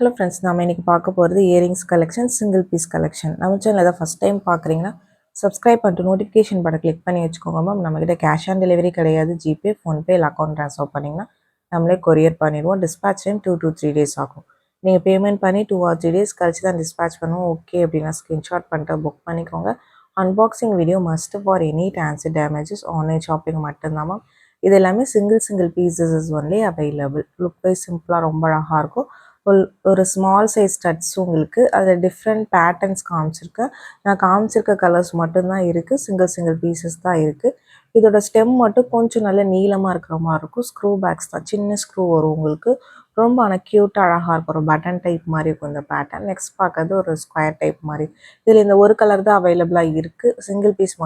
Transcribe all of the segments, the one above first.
Hello friends, நம்ம இன்றைக்கி பார்க்க போகிறது earrings collection, single piece collection. நம்ம சேனல் ஏதாவது ஃபஸ்ட் டைம் பார்க்குறீங்கன்னா சப்ஸ்கிரைப் பண்ணிட்டு நோட்டிஃபிகேஷன் பட்டன் கிளிக் பண்ணி வச்சுக்கோங்க மேம். நம்மக்கிட்ட கேஷ் ஆன் டெலிவரி கிடையாது. ஜிபே, ஃபோன்பே இல்லை அக்கௌண்ட் ட்ரான்ஸ்ஃபர் பண்ணிங்கன்னா நம்மளே கொரியர் பண்ணிடுவோம். டிஸ்பேச் டைம் 2 to 3 days ஆகும். நீங்கள் பேமெண்ட் பண்ணி 2 or 3 days கழிச்சு தான் டிஸ்பேச் பண்ணுவோம். ஓகே அப்படின்னா ஸ்க்ரீன்ஷாட் பண்ணிட்டு புக் பண்ணிக்கோங்க. Unboxing video must for any transit damages. Online shopping மட்டும்தான் மேம். இது எல்லாமே single pieces is only available. Look wise சிம்பிளாக ரொம்ப அழகாக இருக்கும். ஒரு ஸ்மால் சைஸ் ஸ்டட்ஸ் உங்களுக்கு அதில் டிஃப்ரெண்ட் பேட்டர்ன்ஸ் காமிச்சிருக்கேன். நான் காமிச்சிருக்க கலர்ஸ் மட்டும்தான் இருக்குது. சிங்கிள் பீசஸ் தான் இருக்குது. இதோட ஸ்டெம் மட்டும் கொஞ்சம் நல்ல நீளமாக இருக்கிற மாதிரி இருக்கும். ஸ்க்ரூ பேக்ஸ் தான், சின்ன ஸ்க்ரூ வரும் உங்களுக்கு. ரொம்ப ஆனால் க்யூட்டாக அழகாக இருக்கும். ஒரு பட்டன் டைப் மாதிரி இருக்கும் இந்த பேட்டர்ன். நெக்ஸ்ட் பார்க்கறது ஒரு ஸ்கொயர் டைப் மாதிரி. இதில் இந்த ஒரு கலர் தான் அவைலபிளாக இருக்குது. சிங்கிள் பீஸ்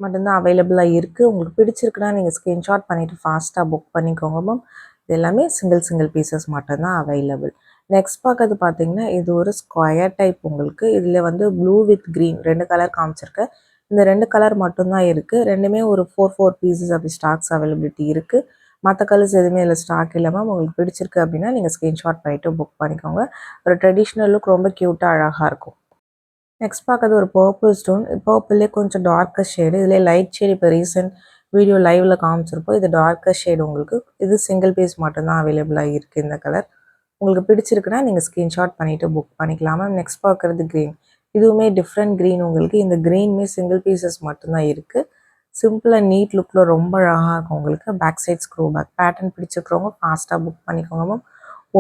மட்டும்தான் அவைலபிளாக இருக்குது. உங்களுக்கு பிடிச்சிருக்குன்னா நீங்கள் ஸ்க்ரீன்ஷாட் பண்ணிவிட்டு ஃபாஸ்ட்டாக புக் பண்ணிக்கோங்க மேம். இது எல்லாமே சிங்கிள் பீசஸ் மட்டும்தான் அவைலபிள். நெக்ஸ்ட் பார்க்கறது பார்த்தீங்கன்னா இது ஒரு ஸ்கொயர் டைப் உங்களுக்கு. இதில் வந்து ப்ளூ வித் க்ரீன் 2 கலர் காமிச்சிருக்கேன். இந்த 2 கலர் மட்டும்தான் இருக்குது. ரெண்டுமே ஒரு 4 பீசஸ் அப்படி ஸ்டாக்ஸ் அவைலபிலிட்டி இருக்குது. மற்ற கலர்ஸ் எதுவுமே இல்லை, ஸ்டாக் இல்லாமல். உங்களுக்கு பிடிச்சிருக்கு அப்படின்னா நீங்கள் ஸ்க்ரீன்ஷாட் பண்ணிவிட்டு புக் பண்ணிக்கோங்க. ஒரு ட்ரெடிஷ்னல் லுக், ரொம்ப க்யூட்டாக அழகாக இருக்கும். நெக்ஸ்ட் பார்க்கறது ஒரு பர்பிள் ஸ்டோன். பர்பிள்லே கொஞ்சம் டார்க்கர் ஷேடு. இதில் லைட் ஷேடு இப்போ ரீசெண்ட் வீடியோ லைவில் காமிச்சிருப்போம். இது டார்க்கர் ஷேடு உங்களுக்கு. இது சிங்கிள் பீஸ் மட்டும்தான் அவைலபிளாக இருக்குது இந்த கலர். உங்களுக்கு பிடிச்சிருக்குன்னா நீங்கள் ஸ்க்ரீன்ஷாட் பண்ணிவிட்டு புக் பண்ணிக்கலாமா. நெக்ஸ்ட் பார்க்குறது க்ரீன். இதுவுமே டிஃப்ரெண்ட் க்ரீன் உங்களுக்கு. இந்த க்ரீனுமே சிங்கிள் பீசஸ் மட்டும்தான் இருக்குது. சிம்பிள் அண்ட் நீட் லுக்கில் ரொம்ப அழகாக இருக்கும் உங்களுக்கு. Back side screw back pattern பிடிச்சிருக்கிறவங்க ஃபாஸ்ட்டாக புக் பண்ணிக்கோங்க மேம்.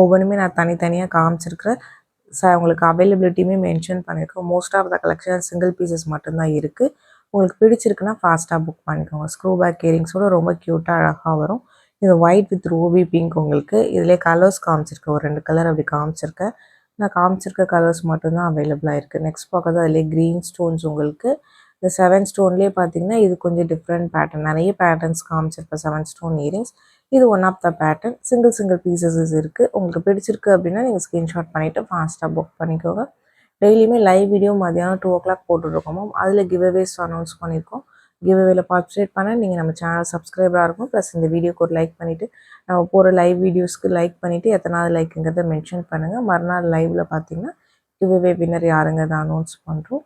ஒவ்வொன்றுமே நான் தனித்தனியாக காமிச்சிருக்கிறேன். உங்களுக்கு அவைலபிலிட்டியுமே மென்ஷன் பண்ணியிருக்கோம். Most of the collection single pieces மட்டும்தான் இருக்குது. உங்களுக்கு பிடிச்சிருக்குன்னா ஃபாஸ்ட்டாக புக் பண்ணிக்கோங்க. ஸ்க்ரூ பேக் இயரிங்ஸோட ரொம்ப க்யூட்டாக அழகாக வரும். இது ஒயிட் வித் ரூபி பிங்க் உங்களுக்கு. இதிலே கலர்ஸ் காமிச்சிருக்கேன். ஒரு 2 கலர் அப்படி காமிச்சிருக்கேன். நான் காமிச்சிருக்க கலர்ஸ் மட்டும்தான் அவைலபிளாக இருக்குது. நெக்ஸ்ட் பார்க்கறது அதிலே க்ரீன் ஸ்டோன்ஸ் உங்களுக்கு. இந்த 7 ஸ்டோன்லேயே பார்த்தீங்கன்னா இது கொஞ்சம் டிஃப்ரெண்ட் பேட்டர்ன். நிறைய பேட்டர்ன்ஸ் காமிச்சிருப்பேன் 7 ஸ்டோன் இயரிங்ஸ். இது one of the pattern. Single pieces இருக்குது. உங்களுக்கு பிடிச்சிருக்கு அப்படின்னா நீங்கள் ஸ்க்ரீன்ஷாட் பண்ணிவிட்டு ஃபாஸ்ட்டாக புக் பண்ணிக்கோங்க. டெய்லியுமே லைவ் வீடியோ மதியானம் 2 o'clock போட்டுட்ருக்கோம். அதில் கிவ்அவேஸ் அனௌன்ஸ் பண்ணியிருக்கோம். கிவ்அவேல பார்ட்டிசிபேட் பண்ண நீங்கள் நம்ம சேனல் சப்ஸ்கிரைபராக இருக்கும். ப்ளஸ் இந்த வீடியோக்கு ஒரு லைக் பண்ணிவிட்டு நம்ம போகிற லைவ் வீடியோஸ்க்கு லைக் பண்ணிவிட்டு எத்தனாவது லைக்குங்கிறத மென்ஷன் பண்ணுங்கள். மறுநாள் லைவில் பார்த்தீங்கன்னா கிவ்அவே வின்னர் யாருங்கிறத அனௌன்ஸ் பண்ணுறோம்.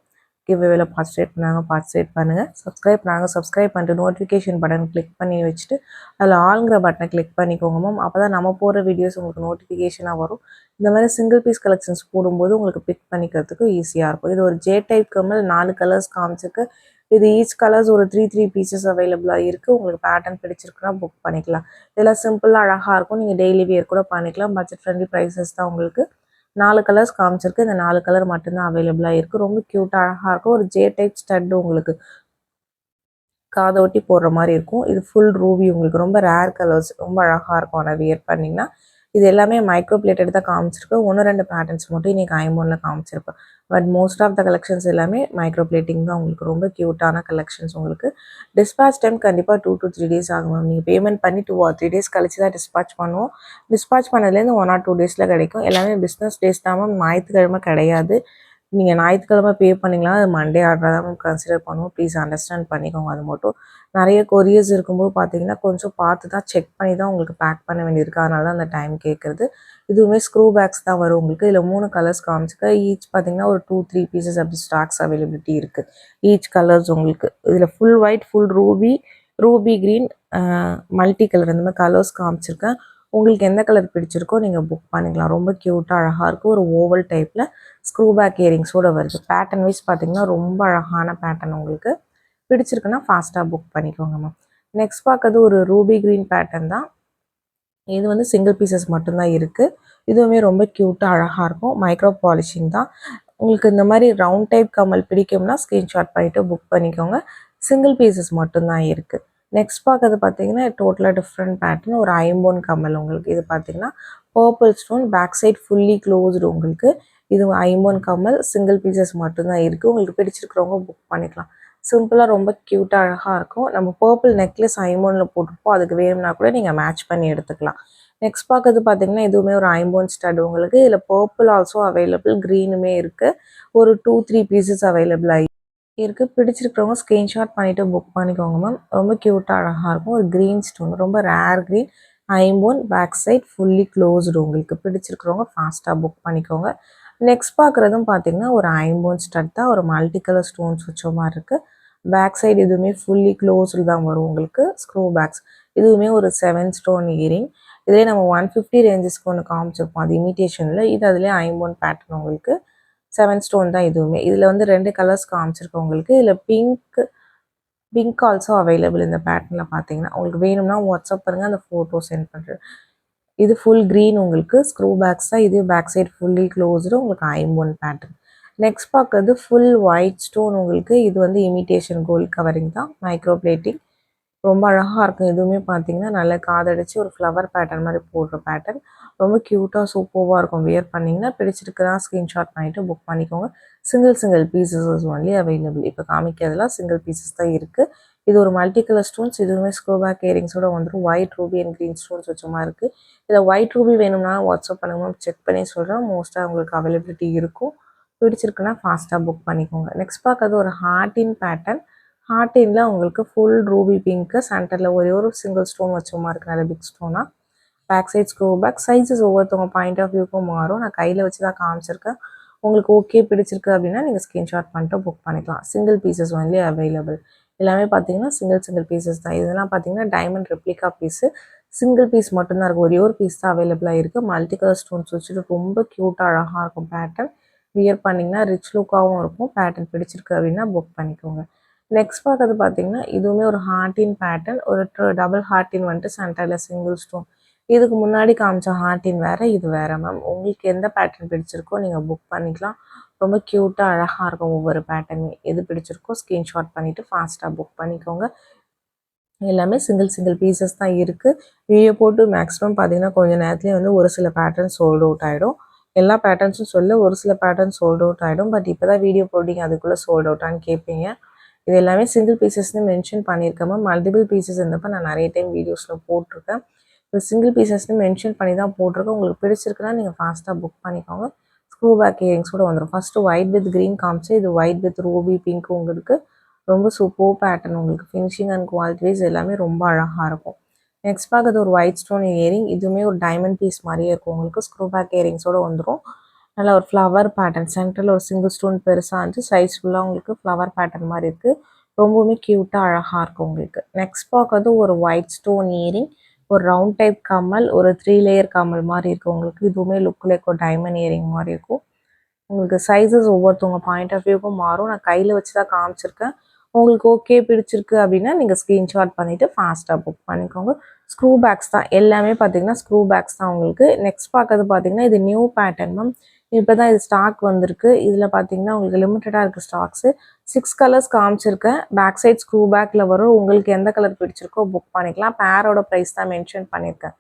கிவ்அவேல பார்ட்டிசிபேட் பண்ணுங்கள். சப்ஸ்கிரைப் பண்ணிட்டு நோட்டிஃபிகேஷன் பட்டன் கிளிக் பண்ணி வச்சுட்டு அதில் ஆளுங்கிற பட்டனை கிளிக் பண்ணிக்கோங்க மேம். அப்போ தான் நம்ம போகிற வீடியோஸ் உங்களுக்கு நோட்டிஃபிகேஷனாக வரும். இந்த மாதிரி சிங்கிள் பீஸ் கலெக்ஷன்ஸ் போடும்போது உங்களுக்கு பிக் பண்ணிக்கிறதுக்கு ஈஸியாக இருக்கும். இது ஒரு ஜே டைப் கம்மல் 4 கலர்ஸ் காமிச்சிருக்கு. இது ஈச் கலர்ஸ் ஒரு 3 பீசஸ் அவைலபிளாக இருக்குது. உங்களுக்கு பேட்டர்ன் பிடிச்சிருக்குன்னா புக் பண்ணிக்கலாம். இதெல்லாம் சிம்பிளாக அழகாக இருக்கும். நீங்கள் டெய்லி வியர் கூட பண்ணிக்கலாம். பட்ஜெட் ஃப்ரெண்ட்லி ப்ரைஸஸ் தான் உங்களுக்கு. 4 கலர்ஸ் காமிச்சிருக்கு. இந்த 4 கலர் மட்டும்தான் அவைலபிளாக இருக்குது. ரொம்ப க்யூட்டாக அழகாக இருக்கும். ஒரு ஜே டைப் ஸ்டட் உங்களுக்கு காதை ஒட்டி போடுற மாதிரி இருக்கும். இது ஃபுல் ரூபி உங்களுக்கு. ரொம்ப ரேர் கலர்ஸ், ரொம்ப அழகாக இருக்கும். ஆனால் வியர் பண்ணிங்கன்னா இது எல்லாமே மைக்ரோ பிளேட்டட் தான் காமிச்சிருக்கு. 1-2 பேட்டர்ன்ஸ் மட்டும் இன்றைக்கி ஐமோனில் காமிச்சிருப்பேன். But most of the collections எல்லாமே மைக்ரோ பிளேட்டிங் தான் உங்களுக்கு. ரொம்ப க்யூட்டான கலெக்ஷன்ஸ் உங்களுக்கு. டிஸ்பேச் டைம் கண்டிப்பாக 2 to 3 days ஆகும் மேம். நீங்கள் பேமெண்ட் பண்ணி 2 or 3 days கழிச்சு தான் டிஸ்பேச் பண்ணுவோம். டிஸ்பேச் பண்ணதுலேருந்து 1 or 2 days கிடைக்கும். எல்லாமே பிஸ்னஸ் டேஸ் தான் மேம். ஞாயிற்றுக்கிழமை கிடையாது. நீங்கள் ஞாயிற்றுக்கிழமை பே பண்ணிங்களா, அது மண்டே ஆர்டராக தான் கன்சிடர் பண்ணுவோம். ப்ளீஸ் அண்டர்ஸ்டாண்ட் பண்ணிக்கோங்க. அது மட்டும் நிறைய கொரியர்ஸ் இருக்கும்போது பார்த்தீங்கன்னா கொஞ்சம் பார்த்து தான் செக் பண்ணி தான் உங்களுக்கு பேக் பண்ண வேண்டியிருக்கு. அதனால தான் அந்த டைம் கேட்குறது. இதுவுமே ஸ்க்ரூ பேக்ஸ் தான் வரும் உங்களுக்கு. இதில் 3 கலர்ஸ் காமிச்சிக்க. ஈச் பார்த்தீங்கன்னா ஒரு 2-3 பீசஸ் அப்படி ஸ்டாக்ஸ் அவைலபிலிட்டி இருக்குது. ஈச் கலர்ஸ் உங்களுக்கு. இதில் full white, full Ruby green, multi colour இந்த மாதிரி கலர்ஸ் காமிச்சிருக்கேன். உங்களுக்கு எந்த கலர் பிடிச்சிருக்கோ நீங்கள் புக் பண்ணிக்கலாம். ரொம்ப க்யூட்டாக அழகாக இருக்கும். ஒரு ஓவல் டைப்பில் ஸ்க்ரூ பேக் இயரிங்ஸோடு வருது. பேட்டர்ன் வைஸ் பார்த்தீங்கன்னா ரொம்ப அழகான பேட்டர்ன் உங்களுக்கு. பிடிச்சிருக்குன்னா ஃபாஸ்ட்டாக புக் பண்ணிக்கோங்க மேம். நெக்ஸ்ட் பார்க்கறது ஒரு ரூபி க்ரீன் பேட்டர்ன் தான். இது வந்து சிங்கிள் பீசஸ் மட்டும்தான் இருக்குது. இதுவுமே ரொம்ப க்யூட்டாக அழகாக இருக்கும். மைக்ரோ பாலிஷிங் தான். உங்களுக்கு இந்த மாதிரி ரவுண்ட் டைப் கம்மல் பிடிக்கும்னா ஸ்க்ரீன்ஷாட் பண்ணிவிட்டு புக் பண்ணிக்கோங்க. சிங்கிள் பீசஸ் மட்டும்தான் இருக்குது. நெக்ஸ்ட் பார்க்கறது பார்த்தீங்கன்னா டோட்டலாக டிஃப்ரெண்ட் பேட்டர்ன். ஒரு ஐம்போன் கம்மல் உங்களுக்கு. இது பார்த்தீங்கன்னா purple stone, back side fully closed உங்களுக்கு. இது ஐம்போன் கம்மல். சிங்கிள் பீசஸ் மட்டும்தான் இருக்குது. உங்களுக்கு பிடிச்சிருக்கிறவங்க புக் பண்ணிக்கலாம். சிம்பிளாக ரொம்ப க்யூட்டாக அழகாக இருக்கும். நம்ம பர்பிள் நெக்லஸ் ஐம்போனில் போட்டிருப்போம். அதுக்கு வேணும்னா கூட நீங்கள் மேட்ச் பண்ணி எடுத்துக்கலாம். நெக்ஸ்ட் பார்க்கறது பார்த்தீங்கன்னா இதுவுமே ஒரு ஐம்போன் ஸ்டட் உங்களுக்கு. இதில் பர்பிள் ஆல்சோ அவைலபிள், க்ரீனுமே இருக்குது. ஒரு 2-3 பீசஸ் அவைலபிளாக இருக்குது. பிடிச்சிருக்கிறவங்க ஸ்க்ரீன்ஷாட் பண்ணிவிட்டு புக் பண்ணிக்கோங்க மேம். ரொம்ப க்யூட்டாக அழகாக இருக்கும். ஒரு க்ரீன் ஸ்டோன், ரொம்ப ரேர் க்ரீன். ஐம்போன் பேக் சைட் ஃபுல்லி க்ளோஸ்டு. உங்களுக்கு பிடிச்சிருக்கிறவங்க ஃபாஸ்ட்டாக புக் பண்ணிக்கோங்க. நெக்ஸ்ட் பார்க்குறதும் பார்த்தீங்கன்னா ஒரு ஐம்போன் ஸ்டட் தான். ஒரு மல்டி கலர் ஸ்டோன்ஸ் வச்ச மாதிரி இருக்குது. பேக் சைடு இதுவுமே ஃபுல்லி க்ளோஸ்டு தான் வரும் உங்களுக்கு. ஸ்க்ரூ பேக்ஸ் இதுவுமே ஒரு 7 ஸ்டோன் இயரிங். இதே நம்ம 150 ரேஞ்சஸ்க்கு ஒன்று காமிச்சிருப்போம், அது இமிட்டேஷனில். இது அதுலேயே ஐம்போன் பேட்டர்ன் உங்களுக்கு. 7 ஸ்டோன் தான் இதுவுமே. இதில் வந்து 2 கலர்ஸ் காமிச்சிருக்கோம் உங்களுக்கு. இதில் பிங்க் ஆல்சோ அவைலபிள் இந்த பேட்டர்னில் பார்த்தீங்கன்னா. உங்களுக்கு வேணும்னா வாட்ஸ்அப் பண்ணுங்கள், அந்த ஃபோட்டோ சென்ட் பண்ணுறேன். இது ஃபுல் க்ரீன் உங்களுக்கு. ஸ்க்ரூ பேக்ஸ் தான். இது பேக் சைடு ஃபுல்லி க்ளோஸ்டு உங்களுக்கு ஐம்போன் பேட்டர்ன். நெக்ஸ்ட் பார்க்குறது ஃபுல் ஒயிட் ஸ்டோன் உங்களுக்கு. இது வந்து இமிட்டேஷன் கோல்ட் கவரிங் தான், மைக்ரோ பிளேட்டிங். ரொம்ப அழகாக இருக்கும். இதுவுமே பார்த்தீங்கன்னா நல்லா காதடிச்சு ஒரு ஃப்ளவர் பேட்டர்ன் மாதிரி போடுற பேட்டர்ன். ரொம்ப க்யூட்டாக சூப்பராக இருக்கும். வியர் பண்ணிங்கன்னா பிடிச்சிருக்குன்னா ஸ்க்ரீன்ஷாட் பண்ணிவிட்டு புக் பண்ணிக்கோங்க. Single pieces only available. இப்போ காமிக்கிறதுலாம் சிங்கிள் பீசஸ் தான் இருக்குது. இது ஒரு மல்டி கலர் ஸ்டோன்ஸ். இதுவுமே ஸ்க்ரூ பேக் இயரிங்ஸோட வந்துடும். White Ruby and green stones வச்ச மாதிரி இருக்குது. இதில் ஒயிட் ரூபி வேணும்னா வாட்ஸ்அப் பண்ணுங்க, செக் பண்ணி சொல்கிறேன். மோஸ்ட்டாக உங்களுக்கு அவைலபிலிட்டி இருக்கும். பிடிச்சிருக்குன்னா ஃபாஸ்ட்டாக புக் பண்ணிக்கோங்க. நெக்ஸ்ட் பார்க்கறது ஒரு ஹார்ட்டின் பேட்டர்ன். ஹார்ட்டின்ல உங்களுக்கு ஃபுல் ரூபி பிங்க்கு. சென்டரில் ஒரே ஒரு சிங்கிள் ஸ்டோன் வச்ச மாதிரி இருக்குது, நல்ல பிக் ஸ்டோனாக. Back side screw back. Sizes ஒவ்வொருத்தவங்க பாயிண்ட் ஆஃப் வியூக்கும் மாறும். நான் கையில் வச்சு தான் காமிச்சிருக்கேன். உங்களுக்கு ஓகே பிடிச்சிருக்கு அப்படின்னா நீங்கள் ஸ்க்ரீன்ஷாட் பண்ணிட்டு புக் பண்ணிக்கலாம். Single pieces only available. எல்லாமே பார்த்தீங்கன்னா சிங்கிள் பீசஸ் தான். இதெல்லாம் பார்த்தீங்கன்னா diamond replica piece. Single piece மட்டும்தான் இருக்குது. ஒரே ஒரு பீஸ் தான் அவைலபிளாக இருக்குது. மல்டி கலர் ஸ்டோன்ஸ் வச்சுட்டு ரொம்ப க்யூட்டாக அழகாக இருக்கும் பேட்டர்ன். வியர் பண்ணிங்கன்னா ரிச் லுக்காகவும் இருக்கும். பேட்டர்ன் பிடிச்சிருக்கு அப்படின்னா புக் பண்ணிக்கோங்க. நெக்ஸ்ட் பார்க்கறது பார்த்தீங்கன்னா இதுவுமே ஒரு ஹார்ட்டின் பேட்டர்ன். ஒரு டபுள் ஹார்ட்டின் வந்துட்டு சென்டரில் சிங்கிள் ஸ்டோன். இதுக்கு முன்னாடி காமிச்ச ஹார்ட்டின் வேறு, இது வேறு மேம். உங்களுக்கு எந்த பேட்டர்ன் பிடிச்சிருக்கோ நீங்கள் புக் பண்ணிக்கலாம். ரொம்ப க்யூட்டாக அழகாக இருக்கும் ஒவ்வொரு பேட்டர்னுமே. எது பிடிச்சிருக்கோ ஸ்க்ரீன்ஷாட் பண்ணிவிட்டு ஃபாஸ்ட்டாக புக் பண்ணிக்கோங்க. எல்லாமே சிங்கிள் பீசஸ் தான் இருக்குது. வீடியோ போட்டு மேக்ஸிமம் பார்த்தீங்கன்னா கொஞ்சம் நேரத்துலேயே வந்து ஒரு சில பேட்டர்ன் சோல்ட் அவுட் ஆகிடும். எல்லா பேட்டர்ன்ஸும் சொல்ல ஒரு சில பேட்டர்ன் சோல்ட் அவுட் ஆகிடும். பட் இப்போ தான் வீடியோ போட்டிங்க அதுக்குள்ளே சோல்ட் அவுட்டான்னு கேட்பீங்க. இது எல்லாமே சிங்கிள் பீசஸ்னு மென்ஷன் பண்ணியிருக்கேன் மேம். மல்டிபிள் பீசஸ் இருந்தப்போ நான் நிறைய டைம் வீடியோஸில் போட்டிருக்கேன். இப்போ சிங்கிள் பீசஸ்னு மென்ஷன் பண்ணி தான் போட்டிருக்கேன். உங்களுக்கு பிடிச்சிருக்குன்னா நீங்கள் ஃபாஸ்ட்டாக புக் பண்ணிக்கோங்க. ஸ்க்ரூ பேக் இயரிங்ஸ் கூட வந்துடும். ஃபஸ்ட்டு ஒயிட் வித் க்ரீன் காமிச்சு, இது ஒயிட் வித் ரூபி பிங்க் உங்களுக்கு. ரொம்ப சூப்பர் பேட்டர்ன். உங்களுக்கு ஃபினிஷிங் அண்ட் குவாலிட்டி வைஸ் எல்லாமே ரொம்ப அழகாக இருக்கும். நெக்ஸ்ட் பார்க்குறது ஒரு ஒயிட் ஸ்டோன் இயரிங். இதுவுமே ஒரு டைமண்ட் பீஸ் மாதிரியே இருக்கும் உங்களுக்கு. ஸ்க்ரூ பேக் இயரிங்ஸோடு வந்துடும். நல்லா ஒரு ஃப்ளவர் பேட்டர்ன். சென்டரில் ஒரு சிங்கிள் ஸ்டோன் பெருசாக இருந்துச்சு. சைஸ் ஃபுல்லாக உங்களுக்கு ஃப்ளவர் பேட்டர்ன் மாதிரி இருக்குது. ரொம்பவுமே க்யூட்டாக அழகாக இருக்கும் உங்களுக்கு. நெக்ஸ்ட் பார்க்கறது ஒரு ஒயிட் ஸ்டோன் இயரிங். ஒரு ரவுண்ட் டைப் கம்மல், ஒரு 3 லேயர் கம்மல் மாதிரி இருக்குது உங்களுக்கு. இதுவுமே லுக் லைக் ஒரு டைமண்ட் இயரிங் மாதிரி இருக்கும். உங்களுக்கு சைஸஸ் ஒவ்வொருத்தவங்க பாயிண்ட் ஆஃப் வியூக்கும் மாறும். நான் கையில் வச்சு தான் காமிச்சிருக்கேன். உங்களுக்கு ஓகே பிடிச்சிருக்கு அப்படின்னா நீங்கள் ஸ்க்ரீன்ஷாட் பண்ணிவிட்டு ஃபாஸ்ட்டாக புக் பண்ணிக்கோங்க. ஸ்க்ரூ பேக்ஸ் தான் எல்லாமே பார்த்தீங்கன்னா ஸ்க்ரூ பேக்ஸ் தான் உங்களுக்கு. நெக்ஸ்ட் பார்க்கறது பார்த்தீங்கன்னா இது நியூ பேட்டர்ன் மேம். இப்போ தான் இது ஸ்டாக் வந்திருக்கு. இதில் பார்த்தீங்கன்னா உங்களுக்கு லிமிட்டடாக இருக்குது ஸ்டாக்ஸு. 6 கலர்ஸ் காமிச்சிருக்கேன். பேக் சைட் ஸ்க்ரூ பேக்கில் வரும். உங்களுக்கு எந்த கலர் பிடிச்சிருக்கோ புக் பண்ணிக்கலாம். பேரோட ப்ரைஸ் தான் மென்ஷன் பண்ணியிருக்கேன்.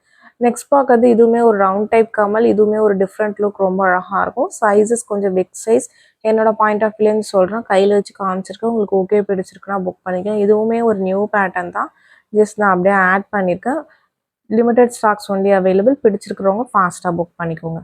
நெக்ஸ்ட் பார்க்கறது இதுவுமே ஒரு ரவுண்ட் டைப் கமல். இதுவுமே ஒரு டிஃப்ரெண்ட் லுக், ரொம்ப அழகாக இருக்கும். சைஸஸ் கொஞ்சம் பிக் சைஸ். என்னோட பாயிண்ட் ஆஃப் வியூலேருந்து சொல்கிறேன். கையில் வச்சு காமிச்சிருக்கேன். உங்களுக்கு ஓகே பிடிச்சிருக்குன்னா புக் பண்ணிக்கலாம். இதுவுமே ஒரு நியூ பேட்டர்ன் தான். ஜஸ்ட் நான் அப்படியே ஆட் பண்ணியிருக்கேன். Limited stocks only available. பிடிச்சிருக்கிறவங்க ஃபாஸ்ட்டாக புக் பண்ணிக்கோங்க.